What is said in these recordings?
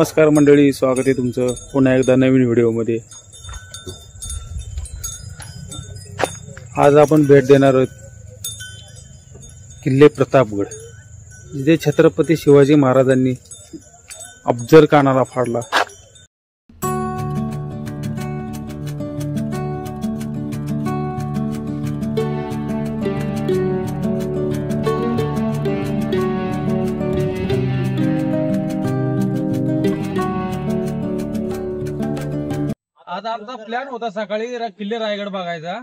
नमस्कार मंडळी, स्वागत आहे तुमचं पुन्हा एकदा नवीन व्हिडिओमध्ये। आज आपण भेट देणार आहोत किल्ले प्रतापगड, जिथे छत्रपती शिवाजी महाराजांनी अफजल खानाला फाडला। आज आमचा प्लॅन होता सकाळी किल्ले रायगड बघायचा,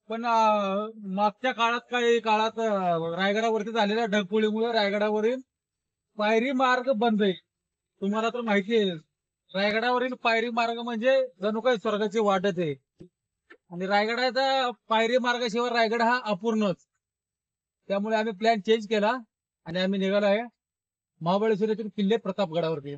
पण मागच्या काही काळात रायगडावरती झालेल्या ढगफुटीमुळे रायगडावरील पायरी मार्ग बंद आहे। तुम्हाला तर माहिती आहे, रायगडावरील पायरी मार्ग म्हणजे जणू काही स्वर्गाची वाटच आहे, आणि रायगडाचा पायरी मार्गाशिवाय रायगड हा अपूर्णच। त्यामुळे आम्ही प्लॅन चेंज केला आणि आम्ही निघालो आहे महाबळेश्वर येथील किल्ले प्रतापगडावरती।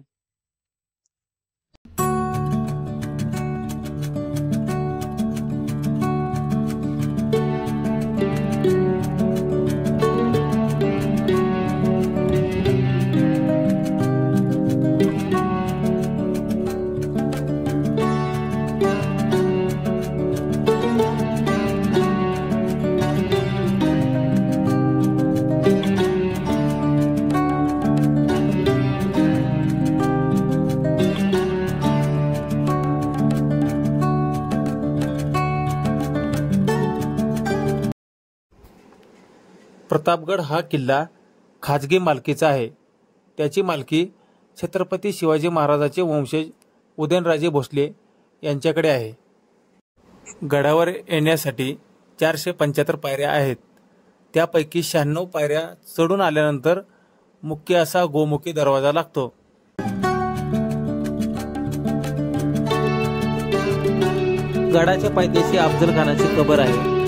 प्रतापगड हा किल्ला खाजगी मालकीचा आहे। त्याची मालकी छत्रपती शिवाजी महाराजांचे वंशज उदयनराजे भोसले यांच्याकडे आहे। गडावर येण्यासाठी 475 पायऱ्या आहेत। त्यापैकी 96 पायऱ्या चढून आल्यानंतर मुख्य असा गोमुखी दरवाजा लागतो। गडाच्या पायथ्याशी अफजल खानाची कबर आहे।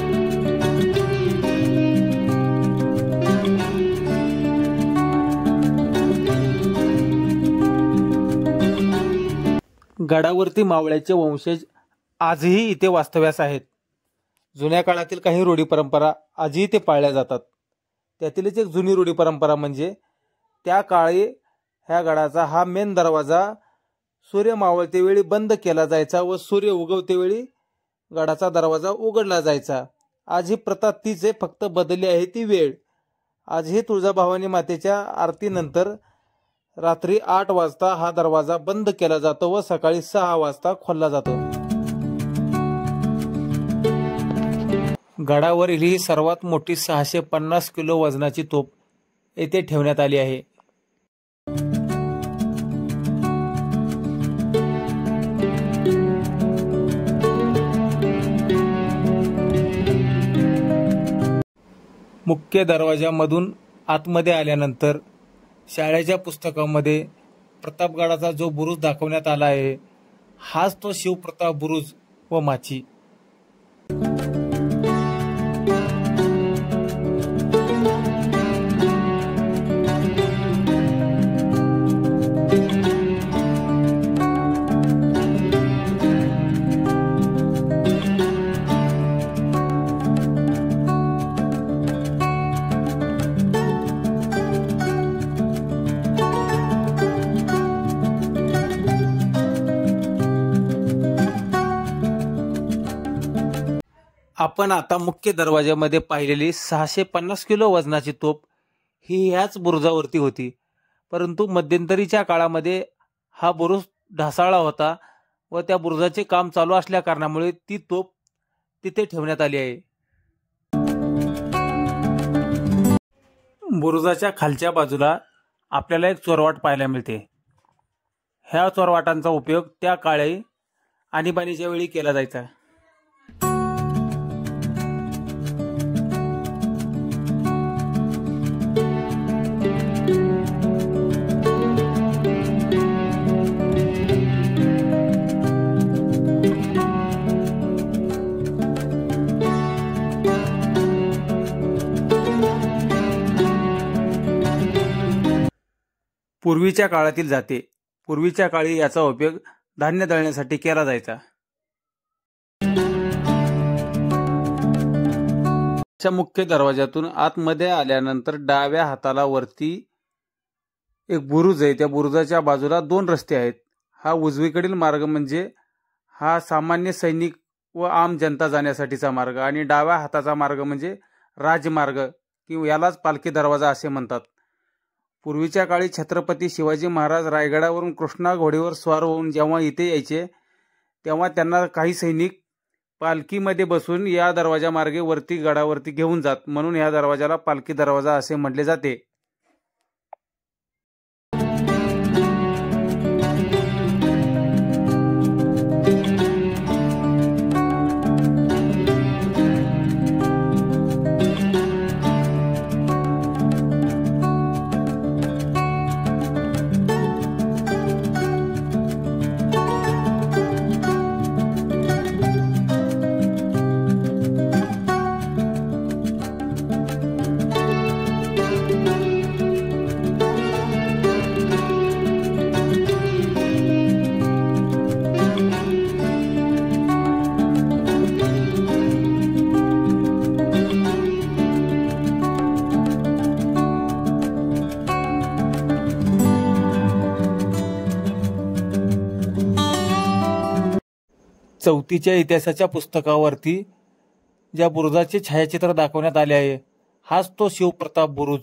गडावरती मावळ्याचे वंशज आजही इथे वास्तव्यास आहेत। जुन्या काळातील काही रूढी परंपरा आजही ते पाळल्या जातात। त्यातीलच एक जुनी रूढी परंपरा म्हणजे त्या काळी ह्या गडाचा हा मेन दरवाजा सूर्य मावळतेवेळी बंद केला जायचा व सूर्य उगवतेवेळी गडाचा दरवाजा उघडला जायचा। आज ही प्रथा तीच आहे, फक्त बदलली आहे ती वेळ। आजही तुळजाभवानी मातेच्या आरतीनंतर रात्री 8 वाजता हा दरवाजा बंद केला जातो व सकाळी 6 वाजता खोलला जातो। गडावरील ही सर्वात मोठी 650 किलो वजनाची तोफ येथे ठेवण्यात आली आहे। मुख्य दरवाजामधून आतमध्ये आल्यानंतर शाळेच्या पुस्तकामध्ये प्रतापगडाचा जो बुरुज दाखवण्यात आला आहे, हाच तो शिवप्रताप बुरुज व माची। आपण आता मुख्य दरवाजामध्ये पाहिलेली 650 किलो वजनाची तोफ ही ह्याच बुरुजावरती होती, परंतु मध्यंतरीच्या काळामध्ये हा बुरुज ढासाळला होता व त्या बुरुजाचे काम चालू असल्या कारणामुळे ती तोफ तिथे ठेवण्यात आली आहे। बुरुजाच्या खालच्या बाजूला आपल्याला एक चोरवाट पाहायला मिळते। ह्या चोरवाटांचा उपयोग त्या काळी आणीबाणीच्या वेळी केला जायचा। पूर्वीच्या काळातील जाते, पूर्वीच्या काळी याचा उपयोग धान्य दळण्यासाठी केला जायचा। मुख्य दरवाजातून आतमध्ये आल्यानंतर डाव्या हाताला वरती एक बुरुज आहे, त्या बुरुजाच्या बाजूला 2 रस्ते आहेत. हा उजवीकडील मार्ग म्हणजे हा सामान्य सैनिक व आम जनता जाण्यासाठीचा मार्ग आणि डाव्या हाताचा मार्ग म्हणजे राजमार्ग किंवा यालाच पालखी दरवाजा असे म्हणतात. पूर्वीच्या काळी छत्रपती शिवाजी महाराज रायगडावरून कृष्णा घोडीवर स्वार होऊन जेव्हा इथे यायचे तेव्हा त्यांना काही सैनिक पालखीमध्ये बसून या दरवाजा मार्गे वरती गडावरती घेऊन जात, म्हणून या दरवाजाला पालखी दरवाजा असे म्हटले जाते. चौथीच्या इतिहासाच्या पुस्तकावरती ज्या बुरुजाचे छायाचित्र दाखवण्यात आले आहे, हाच तो शिवप्रताप बुरुज.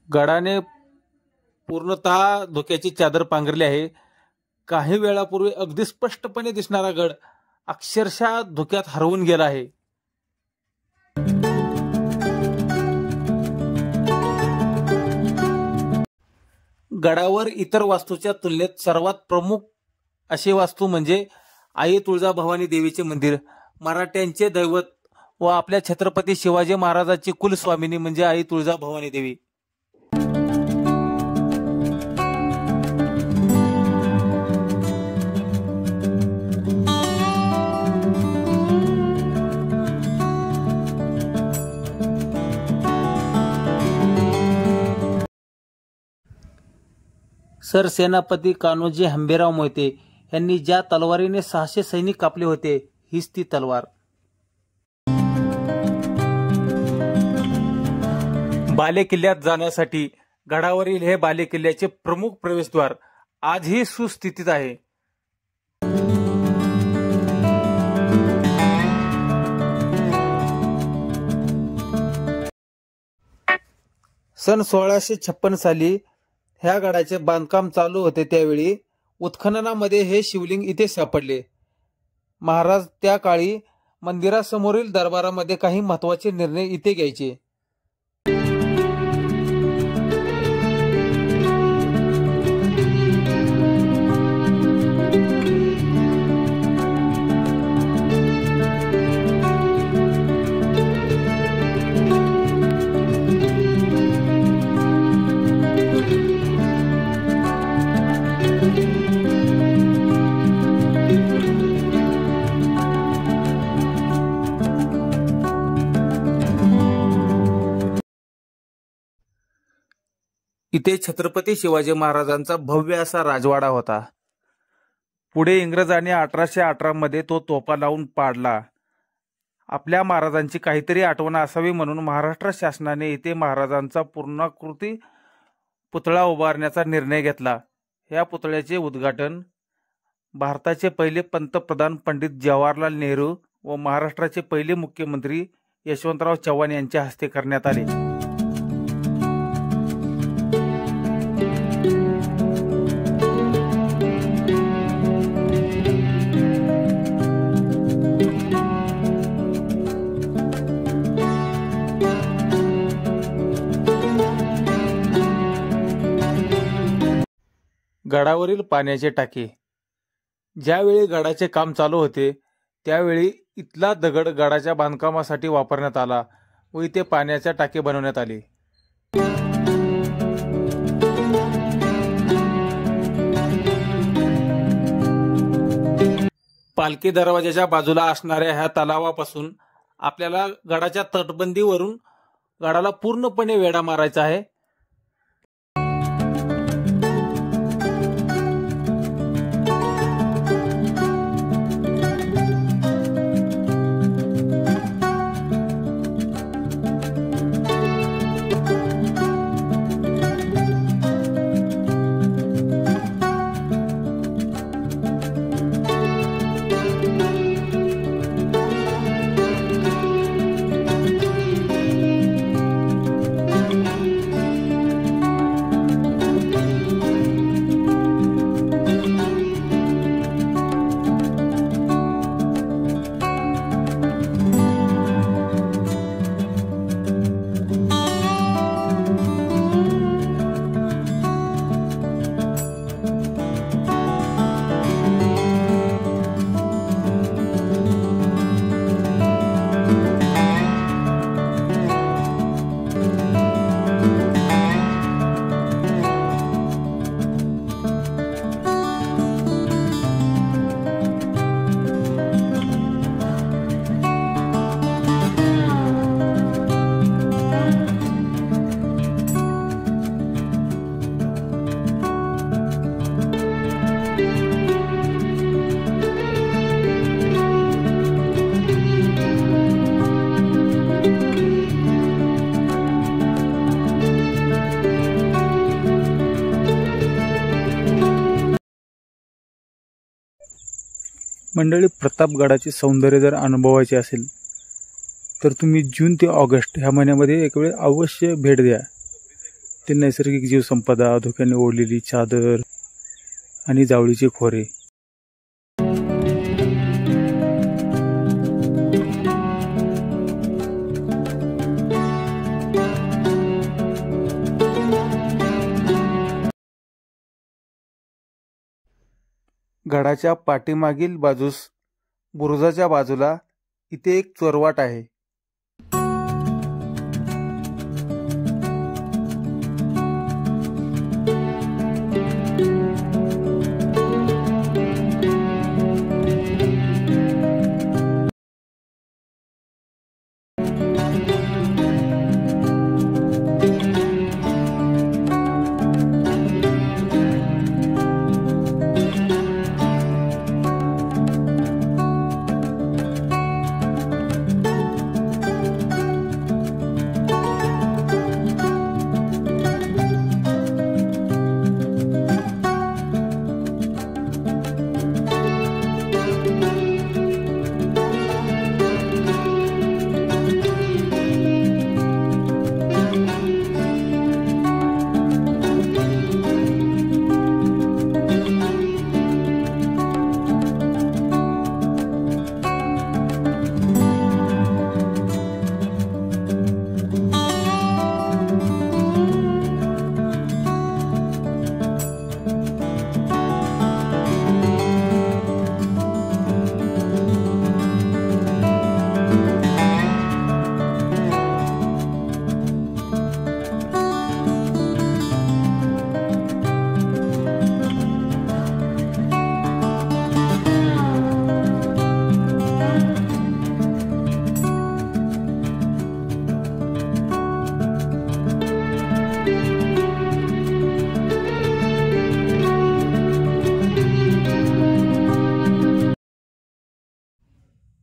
गडाने पूर्णतः धुक्याची चादर पांघरली आहे. काही वेळापूर्वी अगदी स्पष्टपणे दिसणारा गड अक्षरशः धुक्यात हरवून गेला आहे. गडावर इतर वास्तूच्या तुलनेत सर्वात प्रमुख अशी वास्तू म्हणजे आई तुळजाभवानी देवीचे मंदिर. मराठ्यांचे दैवत व आपल्या छत्रपती शिवाजी महाराजांची कुलस्वामिनी म्हणजे आई तुळजाभवानी देवी. सरसेनापती कान्होजी हंबीरराव मोहिते यांनी ज्या तलवारीने 600 सैनिक कापले होते, हीच ती तलवार. बालेकिल्ल्यात जाण्यासाठी गडावरील हे बालेकिल्ल्याचे प्रमुख प्रवेशद्वार आजही सुस्थितीत आहे. सन 1656 साली ह्या गडाचे बांधकाम चालू होते. त्यावेळी उत्खननामध्ये हे शिवलिंग इथे सापडले. महाराज त्या काळी मंदिरासमोरील दरबारामध्ये काही महत्वाचे निर्णय इथे घ्यायचे. इथे छत्रपती शिवाजी महाराजांचा भव्य असा राजवाडा होता. पुढे इंग्रजांनी 1818 मध्ये तो तोफा लावून पाडला. आपल्या महाराजांची काहीतरी आठवण असावी म्हणून महाराष्ट्र शासनाने इथे महाराजांचा पूर्णाकृती पुतळा उभारण्याचा निर्णय घेतला. या पुतळ्याचे उद्घाटन भारताचे पहिले पंतप्रधान पंडित जवाहरलाल नेहरू व महाराष्ट्राचे पहिले मुख्यमंत्री यशवंतराव चव्हाण यांच्या हस्ते करण्यात आले. गडावरील पाण्याचे टाके. ज्यावेळी गडाचे काम चालू होते त्यावेळी इथला दगड गडाच्या बांधकामासाठी वापरण्यात आला व इथे पाण्याचे टाके बनवण्यात आले. पालखी दरवाजाच्या बाजूला असणाऱ्या ह्या तलावापासून आपल्याला गडाच्या तटबंदीवरून गडाला पूर्णपणे वेढा मारायचा आहे. मंडळी, प्रतापगडाचे सौंदर्य जर अनुभवायचे असेल तर तुम्ही जून ते ऑगस्ट ह्या महिन्यामध्ये एक वेळ अवश्य भेट द्या. ते नैसर्गिक जीवसंपदा, धुक्याने ओढलेली चादर आणि जावळीचे खोरे. गडाच्या पाठीमागील बाजूस बुरुजाच्या बाजूला इथे एक चोरवाट आहे.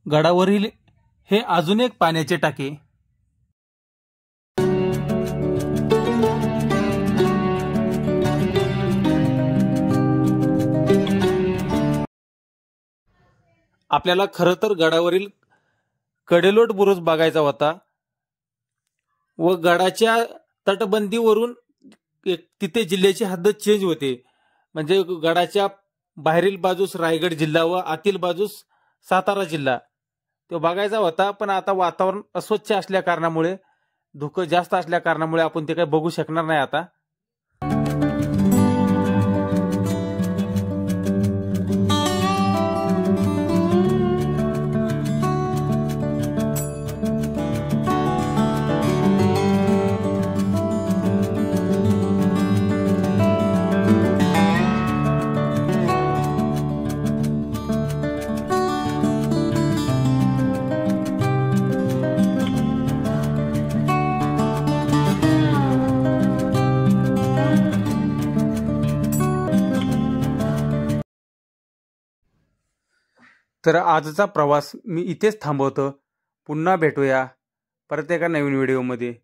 गडावरील हे अजून एक पाण्याचे टाके. आपल्याला खरं तर गडावरील कडेलोट बुरुज बघायचा होता व गडाच्या तटबंदीवरून तिथे जिल्ह्याची हद्द चेंज होते. म्हणजे गडाच्या बाहेरील बाजूस रायगड जिल्हा व आतील बाजूस सातारा जिल्हा तो बघायचा होता. पण आता वातावरण अस्वच्छ असल्या कारणामुळे, धुकं जास्त असल्या कारणामुळे आपण ते काही बघू शकणार नाही आता. तर आजचा प्रवास मी इथेच थांबवतो. पुन्हा भेटूया परत एका नवीन व्हिडिओमध्ये.